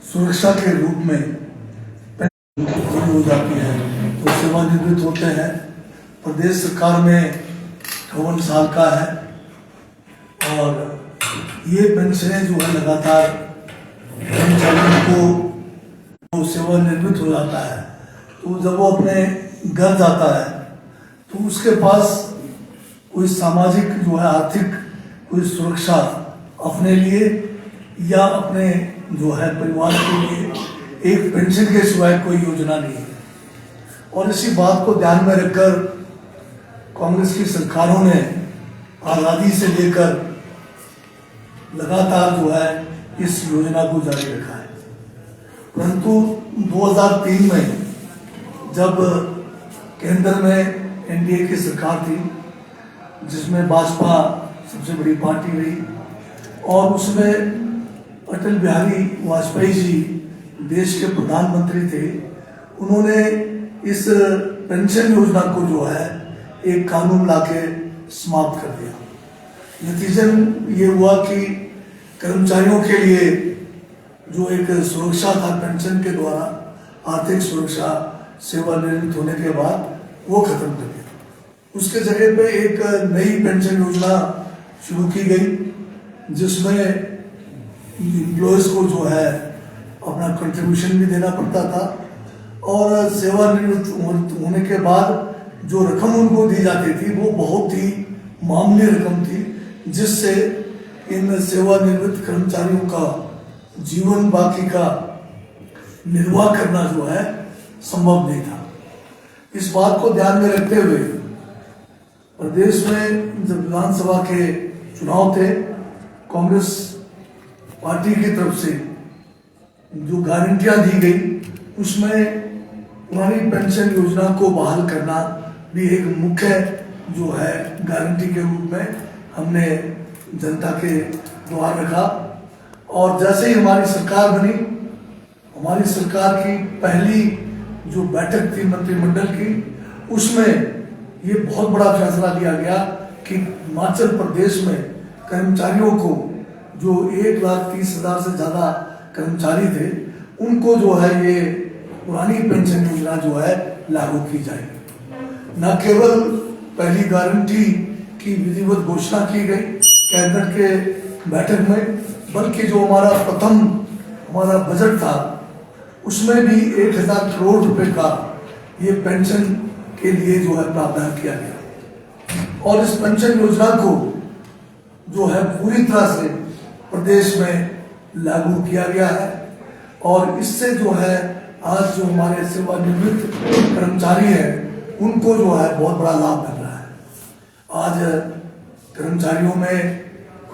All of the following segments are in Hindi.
सुरक्षा के रूप में पेंशन हो जाती है तो सेवानिवृत्त होते हैं। प्रदेश सरकार में 58 साल का है और ये पेंशनें जो है लगातार कर्मचारियों को सेवानिवृत्त हो जाता है तो जब वो अपने घर जाता है तो उसके पास कोई सामाजिक जो है आर्थिक कोई सुरक्षा अपने लिए या अपने जो है परिवार के लिए एक पेंशन के सिवाय कोई योजना नहीं है। और इसी बात को ध्यान में रखकर कांग्रेस की सरकारों ने आज़ादी से लेकर लगातार जो है इस योजना को जारी रखा है। परंतु 2003 में जब केंद्र में एनडीए की सरकार थी जिसमें भाजपा सबसे बड़ी पार्टी रही और उसमें अटल बिहारी वाजपेयी जी देश के प्रधानमंत्री थे, उन्होंने इस पेंशन योजना को जो है एक कानून लाके समाप्त कर दिया। नतीजन ये हुआ कि कर्मचारियों के लिए जो एक सुरक्षा था पेंशन के द्वारा आर्थिक सुरक्षा सेवानिवृत्त होने के बाद वो खत्म कर दिया। उसके जगह पे एक नई पेंशन योजना शुरू की गई जिसमें एम्प्लॉयज को जो है अपना कंट्रीब्यूशन भी देना पड़ता था और सेवानिवृत्त होने के बाद जो रकम उनको दी जाती थी वो बहुत ही मामूली रकम थी जिससे इन सेवानिवृत्त कर्मचारियों का जीवन बाकी का निर्वाह करना जो है संभव नहीं था। इस बात को ध्यान में रखते हुए प्रदेश में जब विधानसभा के चुनाव थे कांग्रेस पार्टी की तरफ से जो गारंटियां दी गई उसमें पुरानी पेंशन योजना को बहाल करना भी एक मुख्य जो है गारंटी के रूप में हमने जनता के द्वार रखा। और जैसे ही हमारी सरकार बनी, हमारी सरकार की पहली जो बैठक थी मंत्रिमंडल की उसमें ये बहुत बड़ा फैसला लिया गया कि हिमाचल प्रदेश में कर्मचारियों को जो 1,30,000 से ज़्यादा कर्मचारी थे उनको जो है ये पुरानी पेंशन योजना जो है लागू की जाएगी। न केवल पहली गारंटी की विधिवत घोषणा की गई कैबिनेट के बैठक में, बल्कि जो हमारा प्रथम हमारा बजट था उसमें भी 1,000 करोड़ रुपए का ये पेंशन के लिए जो है प्रावधान किया गया। और इस पेंशन योजना को जो है पूरी तरह से प्रदेश में लागू किया गया है और इससे जो है आज जो हमारे सेवानिवृत्त कर्मचारी हैं उनको जो है बहुत बड़ा लाभ मिल रहा है। आज कर्मचारियों में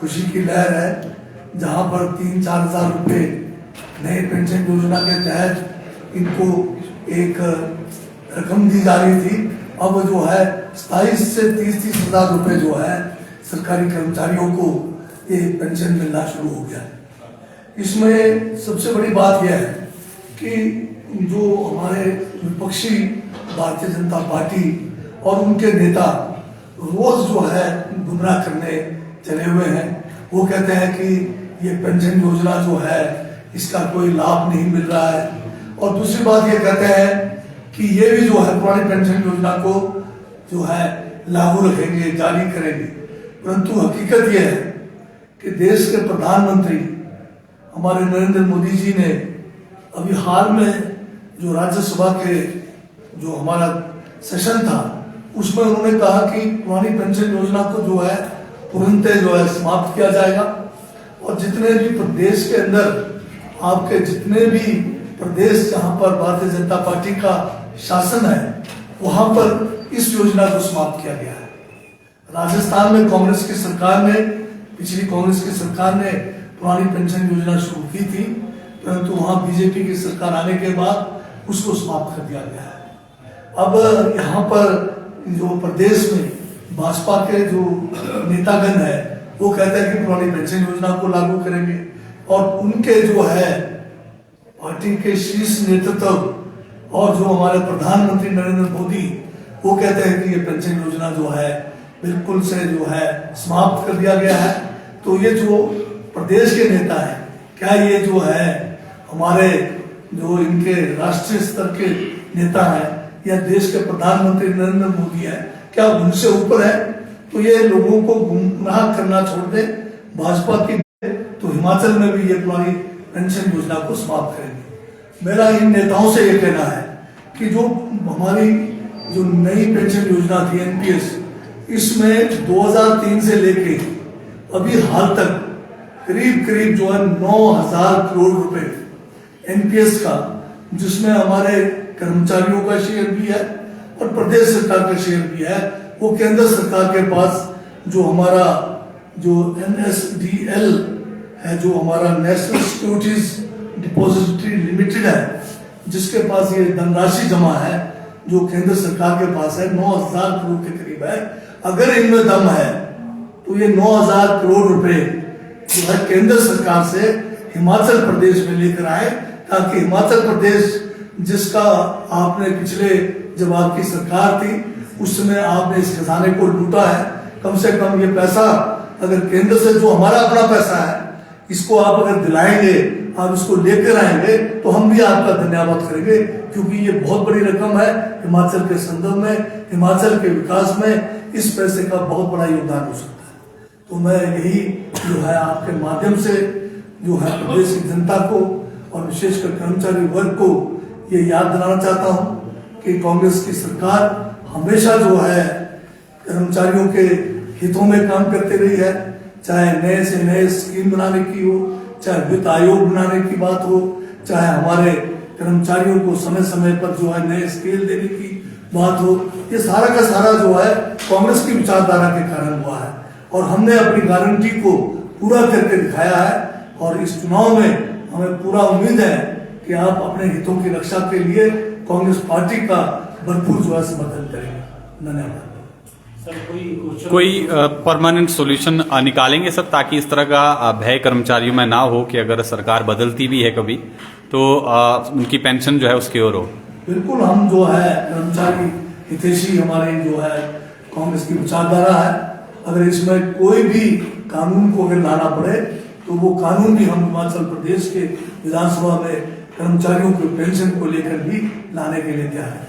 खुशी की लहर है, जहां पर 3-4 हज़ार रुपये नए पेंशन योजना के तहत इनको एक रकम दी जा रही थी, अब जो है 27 से 30 हज़ार रुपये जो है सरकारी कर्मचारियों को ये पेंशन मिलना शुरू हो गया है। इसमें सबसे बड़ी बात यह है कि जो हमारे विपक्षी भारतीय जनता पार्टी और उनके नेता रोज जो है गुमराह करने चले हुए हैं। वो कहते हैं कि ये पेंशन योजना जो है इसका कोई लाभ नहीं मिल रहा है और दूसरी बात ये कहते हैं कि ये भी जो है पुरानी पेंशन योजना को जो है लागू रखेंगे, जारी करेंगे। परंतु हकीकत यह है कि देश के प्रधानमंत्री हमारे नरेंद्र मोदी जी ने अभी हाल में जो राज्यसभा के जो हमारा सेशन था उसमें उन्होंने कहा कि पुरानी पेंशन योजना को जो है तुरंत जो है समाप्त किया जाएगा और जितने भी प्रदेश के अंदर आपके जितने भी प्रदेश जहां पर भारतीय जनता पार्टी का शासन है वहां पर इस योजना को समाप्त किया गया है। राजस्थान में कांग्रेस की सरकार ने पिछली कांग्रेस की सरकार ने पुरानी पेंशन योजना शुरू की थी, परंतु वहां बीजेपी की सरकार आने के बाद उसको समाप्त कर दिया गया है। अब यहाँ पर जो प्रदेश में भाजपा के जो नेतागण है वो कहते हैं कि पुरानी पेंशन योजना को लागू करेंगे और उनके जो है पार्टी के शीर्ष नेतृत्व और जो हमारे प्रधानमंत्री नरेंद्र मोदी वो कहते हैं कि ये पेंशन योजना जो है बिल्कुल से जो है समाप्त कर दिया गया है। तो ये जो प्रदेश के नेता है क्या ये जो है हमारे जो इनके राष्ट्रीय स्तर के नेता हैं या देश के प्रधानमंत्री नरेंद्र मोदी है, क्या उनसे ऊपर है? तो ये लोगों को गुमराह करना छोड़ दे भाजपा की, तो हिमाचल में भी ये पुरानी पेंशन योजना को समाप्त करेंगे। मेरा इन नेताओं से ये कहना है कि जो हमारी जो नई पेंशन योजना थी एनपीएस, इसमें 2003 से लेके अभी हाल तक करीब जो है 9,000 करोड़ रुपए एनपीएस का, जिसमें हमारे कर्मचारियों का शेयर भी है और प्रदेश सरकार का शेयर भी है, वो केंद्र सरकार के पास जो हमारा जो NSDL है, जो हमारा नेशनल सिक्योरिटीज डिपॉजिटरी लिमिटेड है, जिसके पास ये धनराशि जमा है, जो केंद्र सरकार के पास है 9,000 करोड़ के करीब है। अगर इनमें दम है तो ये 9,000 करोड़ रुपए जो है केंद्र सरकार से हिमाचल प्रदेश में लेकर आए, ताकि हिमाचल प्रदेश जिसका आपने पिछले जब आपकी सरकार थी उस समय आपने इस खजाने को लूटा है, कम से कम ये पैसा अगर केंद्र से जो हमारा अपना पैसा है इसको आप अगर दिलाएंगे, आप इसको लेकर आएंगे, तो हम भी आपका धन्यवाद करेंगे, क्योंकि ये बहुत बड़ी रकम है हिमाचल के संदर्भ में, हिमाचल के विकास में इस पैसे का बहुत बड़ा योगदान हो सकता है। तो मैं यही जो है आपके माध्यम से जो है प्रदेश की जनता को और विशेषकर कर्मचारी वर्ग को ये याद दिलाना चाहता हूँ कि कांग्रेस की सरकार हमेशा जो है कर्मचारियों के हितों में काम करती रही है, चाहे नए से नए स्कीम बनाने की हो, चाहे वित्त आयोग बनाने की बात हो, चाहे हमारे कर्मचारियों को समय समय पर जो है नए स्केल देने की बात हो। ये सारा का सारा जो है कांग्रेस की विचारधारा के कारण हुआ है और हमने अपनी गारंटी को पूरा करके दिखाया है और इस चुनाव में हमें पूरा उम्मीद है कि आप अपने हितों की रक्षा के लिए कांग्रेस पार्टी का भरपूर जो है समर्थन करेंगे। धन्यवाद। कोई परमानेंट सॉल्यूशन निकालेंगे सर, ताकि इस तरह का भय कर्मचारियों में ना हो कि अगर सरकार बदलती भी है कभी तो उनकी पेंशन जो है उसकी ओर हो? बिल्कुल, हम जो है कर्मचारी हितैषी हमारे जो है कांग्रेस की विचारधारा है। अगर इसमें कोई भी कानून को अगर लाना पड़े तो वो कानून भी हम हिमाचल प्रदेश के विधानसभा में कर्मचारियों के पेंशन को लेकर भी लाने के लिए तैयार है।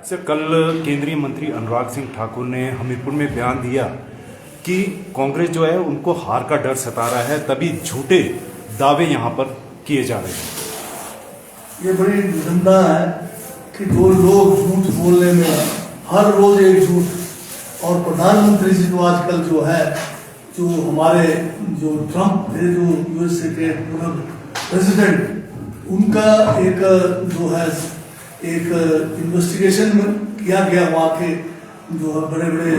सर, कल केंद्रीय मंत्री अनुराग सिंह ठाकुर ने हमीरपुर में बयान दिया कि कांग्रेस जो है उनको हार का डर सता रहा है, तभी झूठे दावे यहां पर किए जा रहे हैं। ये बड़ी निंदा है कि जो लोग झूठ बोलने में हर रोज एक झूठ, और प्रधानमंत्री जी तो आजकल जो है जो हमारे जो ट्रंप थे, जो यूएसए के प्रेसिडेंट, उनका एक जो है एक इन्वेस्टिगेशन किया गया वहाँ के जो है बड़े बड़े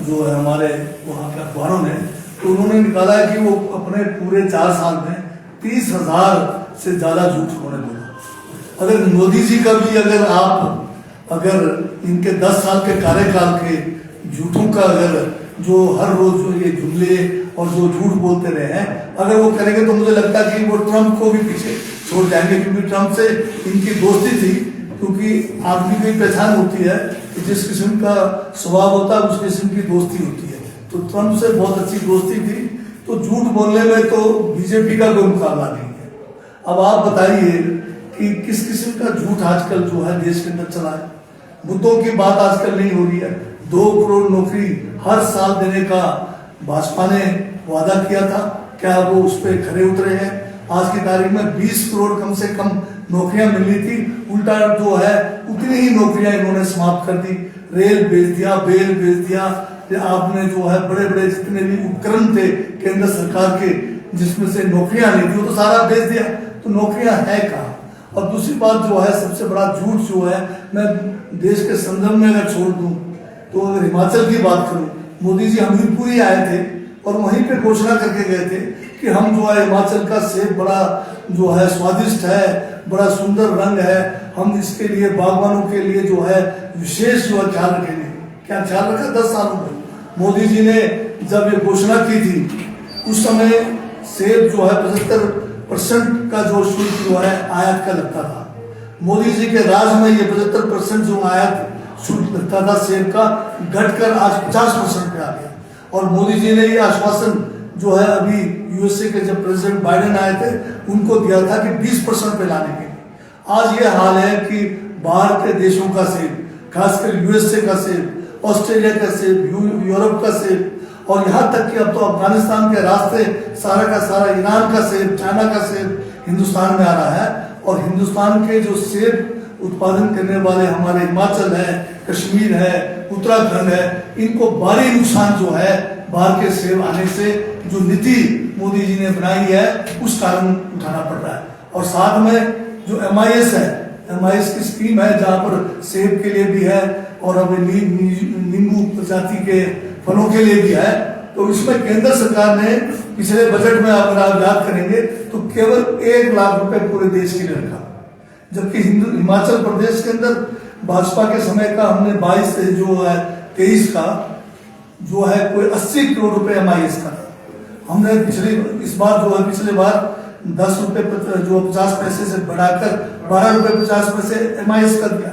जो है हमारे वहाँ के अखबारों ने, तो उन्होंने निकाला है कि वो अपने पूरे 4 साल में 30,000 से ज्यादा झूठ होने बोला। अगर मोदी जी का भी अगर इनके 10 साल के कार्यकाल के झूठों का अगर जो हर रोज जो ये जुमले और जो झूठ बोलते रहे हैं, अगर वो करेंगे तो मुझे लगता है कि वो ट्रंप को भी पीछे छोड़ जाएंगे, क्योंकि ट्रंप से इनकी दोस्ती थी। क्योंकि आदमी की पहचान होती है कि जिस किस्म का स्वभाव होता है उस किस्म की दोस्ती होती है, तो ट्रंप से बहुत अच्छी दोस्ती थी। तो झूठ बोलने में तो बीजेपी का कोई मुकाबला नहीं है। अब आप बताइए कि किस किस्म का झूठ आजकल जो है देश के अंदर चला है। मुद्दों की बात आजकल नहीं हो रही है। 2 करोड़ नौकरी हर साल देने का भाजपा ने वादा किया था, क्या वो उस पर खरे उतरे हैं? आज की तारीख में 20 करोड़ कम से कम नौकरियां मिलनी थी, उल्टा जो है उतनी ही नौकरियां इन्होंने समाप्त कर दी। रेल बेच दिया, बेल बेच दिया, आपने जो है बड़े बड़े जितने भी उपकरण थे केंद्र सरकार के जिसमें से नौकरियां नहीं थी वो तो सारा बेच दिया। तो नौकरियां है कहाँ? और दूसरी बात जो है सबसे बड़ा झूठ जो है, मैं देश के संदर्भ में अगर छोड़ दूं तो अगर हिमाचल की बात करूं, मोदी जी हमीरपुर ही आए थे और वहीं पे घोषणा करके गए थे कि हम जो है हिमाचल का सेब बड़ा जो है स्वादिष्ट है, बड़ा सुंदर रंग है, हम इसके लिए बागवानों के लिए जो है विशेष जो है ख्याल रखेंगे। क्या ख्याल रखा? 10 सालों में मोदी जी ने जब ये घोषणा की थी उस समय सेब जो है 75% का जो शुल्क जो है आयात का लगता था। मोदी जी के राज में ये 75% जो आयात शुल्क लगता था सेब का, घटकर आज 50% पे आ गया। और मोदी जी ने ये आश्वासन जो है अभी यूएसए के जब प्रेसिडेंट बाइडेन आए थे उनको दिया था कि 20% पे लाने के लिए। आज ये हाल है कि बाहर के देशों का सेब, खासकर यूएसए का सेब, ऑस्ट्रेलिया का सेब, यूरोप का सेब, और यहाँ तक कि अब तो अफगानिस्तान के रास्ते सारा का सारा ईरान का सेब, चाइना का सेब हिंदुस्तान में आ रहा है। और हिंदुस्तान के जो सेब उत्पादन करने वाले हमारे हिमाचल है, कश्मीर है, उत्तराखंड है, इनको भारी नुकसान जो है बाहर के सेब आने से जो नीति मोदी जी ने बनाई है उस कारण उठाना पड़ रहा है। और साथ में जो MIS है, MIS की स्कीम है जहां पर सेब के लिए भी है और अभी नींबू प्रजाति के फलों के लिए भी है। तो इसमें केंद्र सरकार ने पिछले बजट में अगर आप याद करेंगे तो केवल 1 लाख रुपए पूरे देश के लिए रखा, जबकि हिमाचल प्रदेश के अंदर भाजपा के समय का हमने 22 से जो है 23 का जो है कोई 80 करोड़ रुपए MIS का हमने इस बार जो है पिछले बार 10 रुपए जो 50 पैसे से बढ़ाकर 12 रुपए 50 पैसे MIS कर दिया।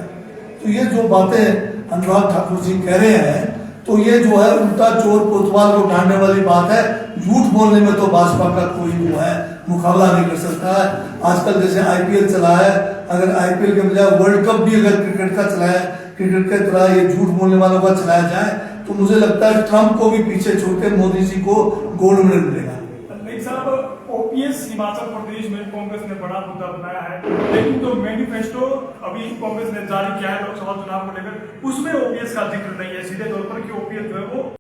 तो ये जो बातें अनुराग ठाकुर जी कह रहे हैं तो ये जो है उल्टा चोर कोतवाल को ढांढने वाली बात है। झूठ बोलने में तो भाजपा का कोई जो है मुकाबला नहीं कर सकता है। आजकल जैसे IPL चला है, अगर IPL के बजाय वर्ल्ड कप भी अगर क्रिकेट का चला है, क्रिकेट के तरह ये झूठ बोलने वालों का चलाया जाए तो मुझे लगता है ट्रंप को भी पीछे छोड़कर मोदी जी को गोल्ड मेडल मिलेगा। साहब OPS हिमाचल प्रदेश में कांग्रेस ने बड़ा मुद्दा बनाया है, लेकिन जो मैनिफेस्टो अभी कांग्रेस ने जारी किया है लोकसभा चुनाव को लेकर उसमें OPS का जिक्र नहीं है सीधे तौर पर कि OPS जो है वो